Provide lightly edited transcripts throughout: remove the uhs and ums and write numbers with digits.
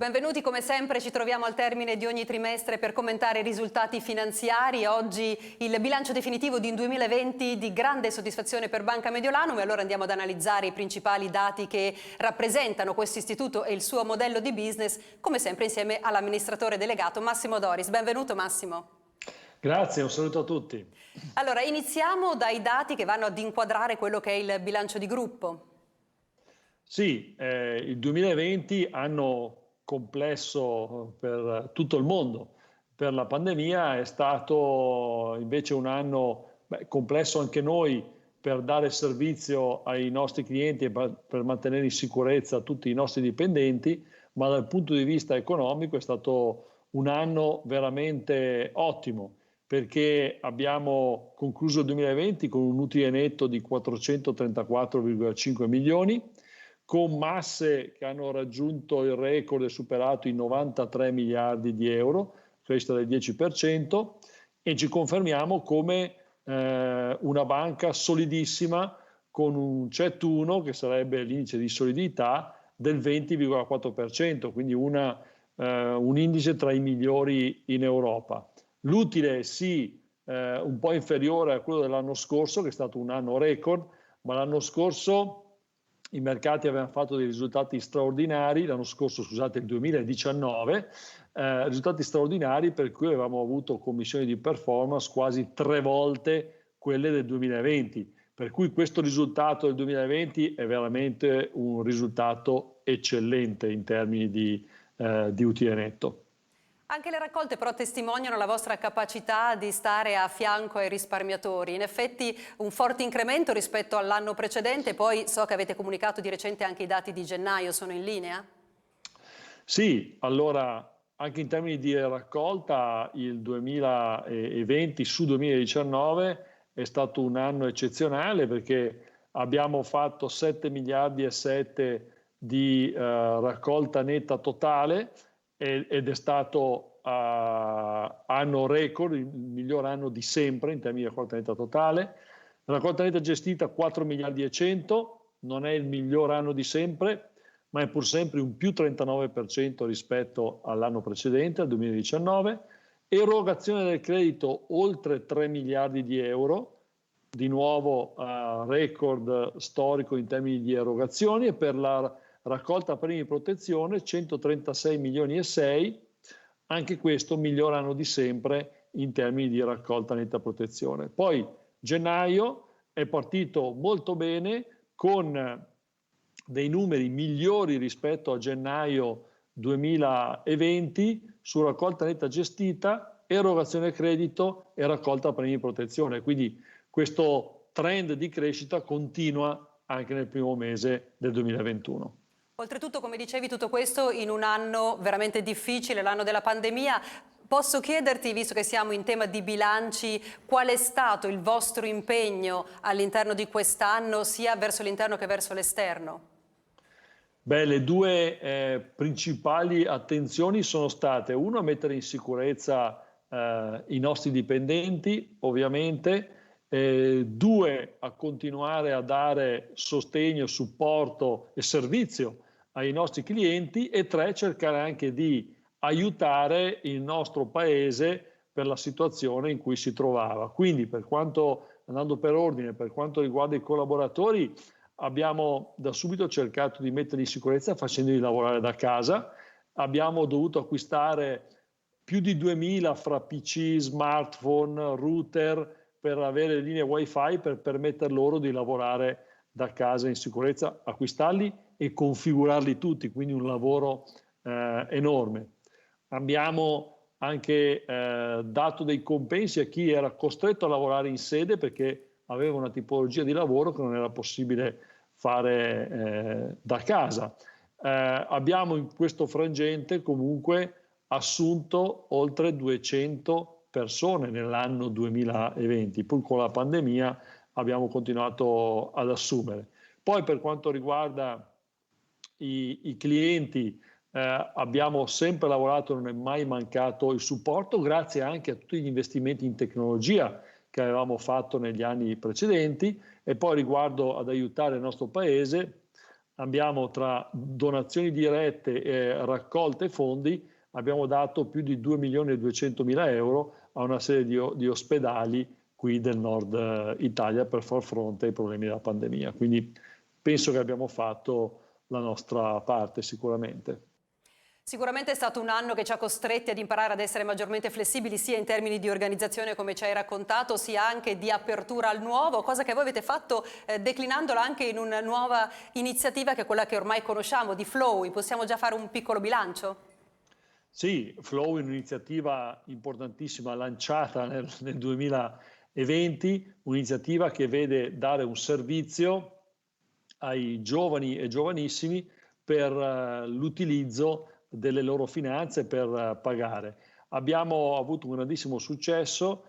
Benvenuti come sempre, ci troviamo al termine di ogni trimestre per commentare i risultati finanziari. Oggi il bilancio definitivo di un 2020 di grande soddisfazione per Banca Mediolanum e allora andiamo ad analizzare i principali dati che rappresentano questo istituto e il suo modello di business, come sempre insieme all'amministratore delegato Massimo Doris. Benvenuto Massimo. Grazie, un saluto a tutti. Allora, iniziamo dai dati che vanno ad inquadrare quello che è il bilancio di gruppo. Sì, il 2020, anno complesso per tutto il mondo, per la pandemia, è stato invece un anno complesso anche noi per dare servizio ai nostri clienti e per mantenere in sicurezza tutti i nostri dipendenti, ma dal punto di vista economico è stato un anno veramente ottimo, perché abbiamo concluso il 2020 con un utile netto di 434,5 milioni, con masse che hanno raggiunto il record e superato i 93 miliardi di euro, crescita del 10%, e ci confermiamo come una banca solidissima con un CET1, che sarebbe l'indice di solidità, del 20,4%, quindi un indice tra i migliori in Europa. L'utile sì, un po' inferiore a quello dell'anno scorso, che è stato un anno record, ma l'anno scorso i mercati avevano fatto dei risultati straordinari, l'anno scorso, scusate, il 2019, risultati straordinari per cui avevamo avuto commissioni di performance quasi 3 volte quelle del 2020. Per cui questo risultato del 2020 è veramente un risultato eccellente in termini di utile netto. Anche le raccolte però testimoniano la vostra capacità di stare a fianco ai risparmiatori. In effetti un forte incremento rispetto all'anno precedente, poi so che avete comunicato di recente anche i dati di gennaio, sono in linea? Sì, allora anche in termini di raccolta il 2020 su 2019 è stato un anno eccezionale perché abbiamo fatto 7 miliardi e 7 di raccolta netta totale ed è stato anno record, il miglior anno di sempre in termini di raccolta netta totale. La raccolta netta gestita 4 miliardi e 100, non è il miglior anno di sempre, ma è pur sempre un più 39% rispetto all'anno precedente, al 2019. Erogazione del credito oltre 3 miliardi di euro, di nuovo record storico in termini di erogazioni, e per la raccolta premi di protezione 136 milioni e 6, anche questo miglior anno di sempre in termini di raccolta netta protezione. Poi gennaio è partito molto bene con dei numeri migliori rispetto a gennaio 2020 su raccolta netta gestita, erogazione credito e raccolta premi di protezione. Quindi questo trend di crescita continua anche nel primo mese del 2021. Oltretutto, come dicevi, tutto questo in un anno veramente difficile, l'anno della pandemia. Posso chiederti, visto che siamo in tema di bilanci, qual è stato il vostro impegno all'interno di quest'anno, sia verso l'interno che verso l'esterno? Beh, le due principali attenzioni sono state: uno, mettere in sicurezza i nostri dipendenti, ovviamente, due, a continuare a dare sostegno, supporto e servizio ai nostri clienti, e tre, cercare anche di aiutare il nostro paese per la situazione in cui si trovava. Quindi, andando per ordine, per quanto riguarda i collaboratori, abbiamo da subito cercato di metterli in sicurezza facendoli lavorare da casa. Abbiamo dovuto acquistare più di 2000 fra PC, smartphone, router per avere linee wifi per permettere loro di lavorare da casa in sicurezza, acquistarli e configurarli tutti, quindi un lavoro enorme. Abbiamo anche dato dei compensi a chi era costretto a lavorare in sede perché aveva una tipologia di lavoro che non era possibile fare da casa. Abbiamo in questo frangente comunque assunto oltre 200 persone nell'anno 2020, pur con la pandemia abbiamo continuato ad assumere. Poi per quanto riguarda i clienti, abbiamo sempre lavorato, non è mai mancato il supporto, grazie anche a tutti gli investimenti in tecnologia che avevamo fatto negli anni precedenti. E poi riguardo ad aiutare il nostro paese, abbiamo tra donazioni dirette e raccolte fondi, abbiamo dato più di 2.200.000 euro a una serie di ospedali qui del nord Italia per far fronte ai problemi della pandemia. Quindi penso che abbiamo fatto la nostra parte sicuramente. Sicuramente è stato un anno che ci ha costretti ad imparare ad essere maggiormente flessibili sia in termini di organizzazione come ci hai raccontato, sia anche di apertura al nuovo, cosa che voi avete fatto declinandola anche in una nuova iniziativa che è quella che ormai conosciamo, di Flowy. Possiamo già fare un piccolo bilancio? Sì, Flow è un'iniziativa importantissima lanciata nel 2020, un'iniziativa che vede dare un servizio ai giovani e giovanissimi per l'utilizzo delle loro finanze per pagare. Abbiamo avuto un grandissimo successo,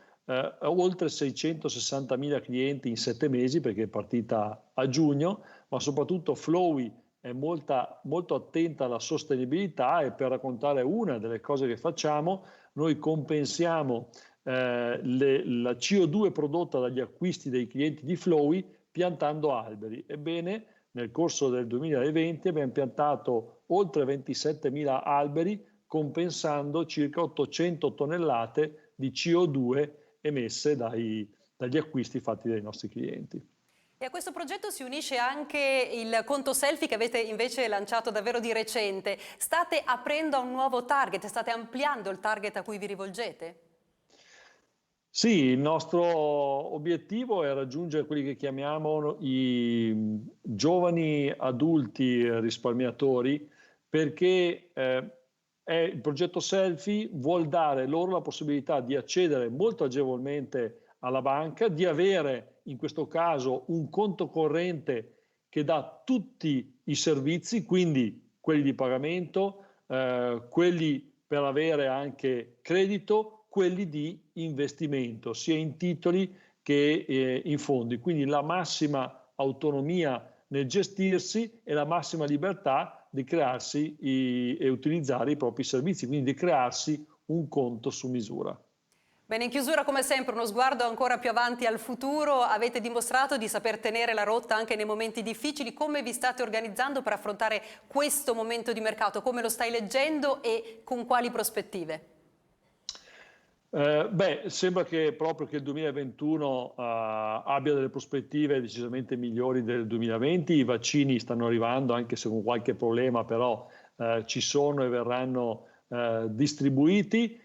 oltre 660.000 clienti in 7 mesi perché è partita a giugno, ma soprattutto Flowy è molto attenta alla sostenibilità e per raccontare una delle cose che facciamo, noi compensiamo la CO2 prodotta dagli acquisti dei clienti di Flowy piantando alberi. Ebbene, nel corso del 2020 abbiamo piantato oltre 27.000 alberi, compensando circa 800 tonnellate di CO2 emesse dagli acquisti fatti dai nostri clienti. E a questo progetto si unisce anche il conto selfie che avete invece lanciato davvero di recente. State aprendo a un nuovo target, state ampliando il target a cui vi rivolgete? Sì, il nostro obiettivo è raggiungere quelli che chiamiamo i giovani adulti risparmiatori, perché il progetto Selfie vuol dare loro la possibilità di accedere molto agevolmente alla banca, di avere in questo caso un conto corrente che dà tutti i servizi, quindi quelli di pagamento, quelli per avere anche credito, quelli di investimento, sia in titoli che in fondi. Quindi la massima autonomia nel gestirsi e la massima libertà di crearsi e utilizzare i propri servizi, quindi di crearsi un conto su misura. Bene, in chiusura come sempre uno sguardo ancora più avanti al futuro. Avete dimostrato di saper tenere la rotta anche nei momenti difficili. Come vi state organizzando per affrontare questo momento di mercato? Come lo stai leggendo e con quali prospettive? Sembra che proprio che il 2021 abbia delle prospettive decisamente migliori del 2020. I vaccini stanno arrivando, anche se con qualche problema, però ci sono e verranno distribuiti.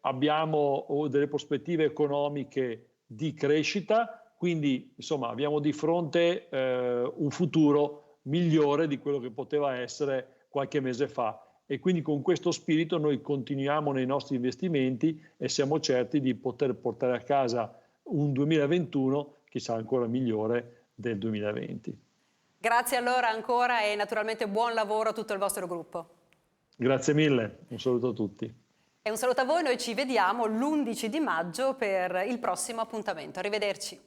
Abbiamo delle prospettive economiche di crescita, quindi insomma abbiamo di fronte un futuro migliore di quello che poteva essere qualche mese fa. E quindi con questo spirito noi continuiamo nei nostri investimenti e siamo certi di poter portare a casa un 2021 che sarà ancora migliore del 2020. Grazie allora ancora e naturalmente buon lavoro a tutto il vostro gruppo. Grazie mille, un saluto a tutti. E un saluto a voi, noi ci vediamo l'11 di maggio per il prossimo appuntamento. Arrivederci.